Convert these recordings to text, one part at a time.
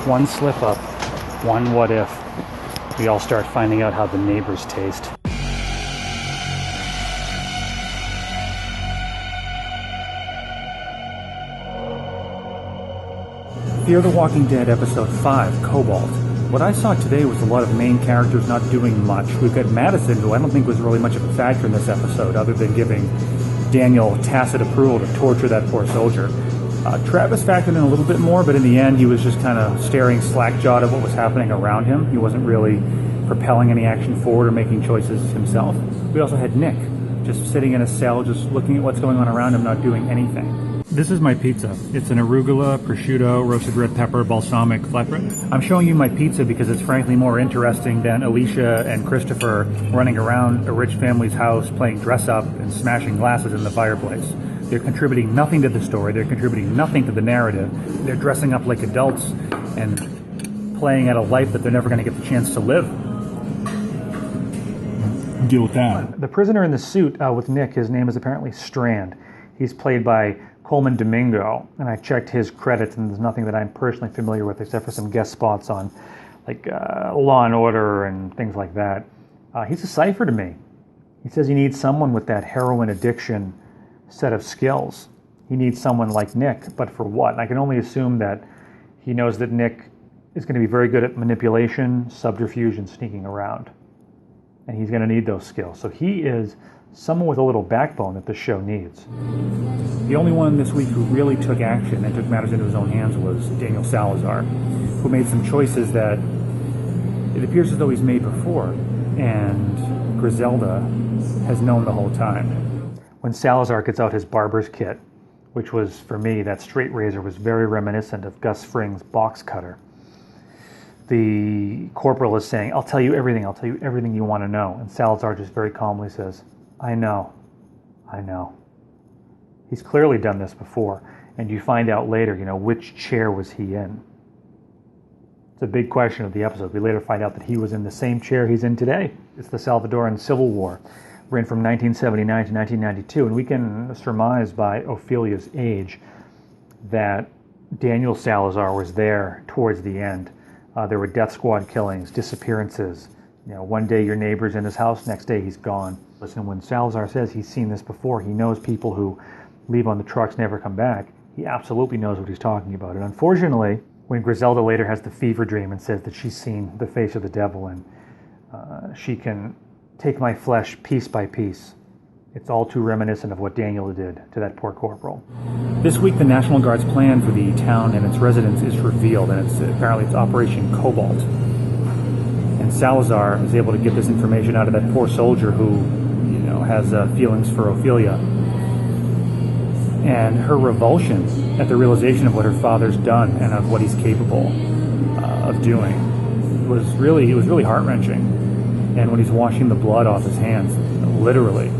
One slip up, one what if, we all start finding out how the neighbors taste. Fear the Walking Dead Episode 5, Cobalt. What I saw today was a lot of main characters not doing much. We've got Madison, who I don't think was really much of a factor in this episode, other than giving Daniel tacit approval to torture that poor soldier. Travis factored in a little bit more, but in the end he was just kind of staring slack-jawed at what was happening around him. He wasn't really propelling any action forward or making choices himself. We also had Nick, just sitting in a cell, just looking at what's going on around him, not doing anything. This is my pizza. It's an arugula, prosciutto, roasted red pepper, balsamic flatbread. I'm showing you my pizza because it's frankly more interesting than Alicia and Christopher running around a rich family's house playing dress-up and smashing glasses in the fireplace. They're contributing nothing to the story. They're contributing nothing to the narrative. They're dressing up like adults and playing at a life that they're never going to get the chance to live. Deal with that. The prisoner in the suit with Nick, his name is apparently Strand. He's played by Coleman Domingo, and I checked his credits, and there's nothing that I'm personally familiar with except for some guest spots on like Law and Order and things like that. He's a cipher to me. He says he needs someone with that heroin addiction set of skills. He needs someone like Nick, but for what? I can only assume that he knows that Nick is going to be very good at manipulation, subterfuge, and sneaking around. And he's going to need those skills. So he is someone with a little backbone that the show needs. The only one this week who really took action and took matters into his own hands was Daniel Salazar, who made some choices that it appears as though he's made before, and Griselda has known the whole time. When Salazar gets out his barber's kit, which was, for me, that straight razor was very reminiscent of Gus Fring's box cutter. The corporal is saying, I'll tell you everything you want to know. And Salazar just very calmly says, I know. He's clearly done this before. And you find out later, which chair was he in? It's a big question of the episode. We later find out that he was in the same chair he's in today. It's the Salvadoran Civil War, ran from 1979 to 1992. And we can surmise by Ophelia's age that Daniel Salazar was there towards the end. There were death squad killings, disappearances. One day your neighbor's in his house, next day he's gone. Listen, when Salazar says he's seen this before, he knows people who leave on the trucks never come back. He absolutely knows what he's talking about. And unfortunately, when Griselda later has the fever dream and says that she's seen the face of the devil and she can take my flesh piece by piece, it's all too reminiscent of what Daniel did to that poor corporal. This week, the National Guard's plan for the town and its residents is revealed, and apparently it's Operation Cobalt. And Salazar is able to get this information out of that poor soldier who, has feelings for Ophelia. And her revulsion at the realization of what her father's done and of what he's capable of doing was really heart-wrenching. And when he's washing the blood off his hands, literally,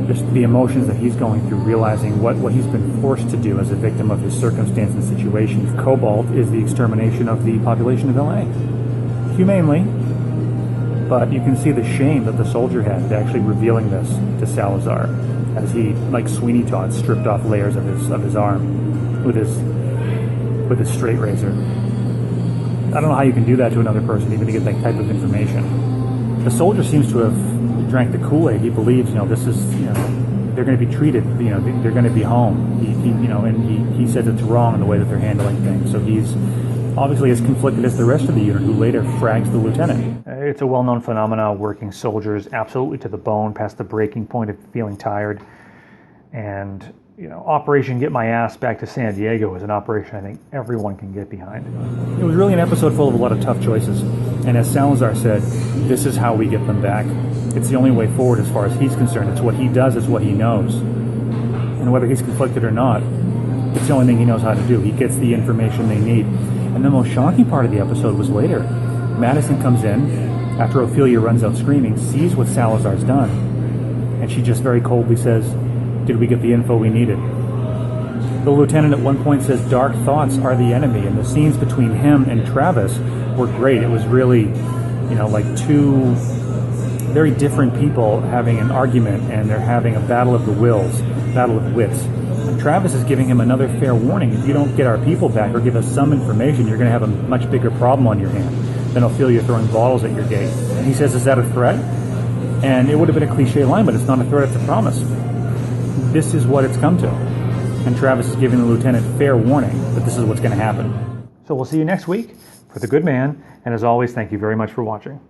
just the emotions that he's going through, realizing what he's been forced to do as a victim of his circumstance and situation. Cobalt is the extermination of the population of LA. Humanely, but you can see the shame that the soldier had to actually revealing this to Salazar as he, like Sweeney Todd, stripped off layers of his arm with his straight razor. I don't know how you can do that to another person, even to get that type of information. The soldier seems to have drank the Kool-Aid. He believes, this is, they're going to be treated, they're going to be home. He says it's wrong in the way that they're handling things. So he's obviously as conflicted as the rest of the unit, who later frags the lieutenant. It's a well-known phenomenon, working soldiers absolutely to the bone, past the breaking point of feeling tired. And, Operation Get My Ass Back to San Diego is an operation I think everyone can get behind. It was really an episode full of a lot of tough choices. And as Salazar said, this is how we get them back. It's the only way forward as far as he's concerned. It's what he does, it's what he knows. And whether he's conflicted or not, it's the only thing he knows how to do. He gets the information they need. And the most shocking part of the episode was later. Madison comes in, after Ophelia runs out screaming, sees what Salazar's done, and she just very coldly says, did we get the info we needed? The lieutenant at one point says dark thoughts are the enemy, and the scenes between him and Travis were great. It was really, like two very different people having an argument, and they're having a battle of the wills, battle of wits. And Travis is giving him another fair warning. If you don't get our people back or give us some information, you're going to have a much bigger problem on your hand. Then he'll feel you throwing bottles at your gate. And he says, is that a threat? And it would have been a cliche line, but it's not a threat, it's a promise. This is what it's come to. And Travis is giving the lieutenant fair warning that this is what's going to happen. So we'll see you next week for The Good Man. And as always, thank you very much for watching.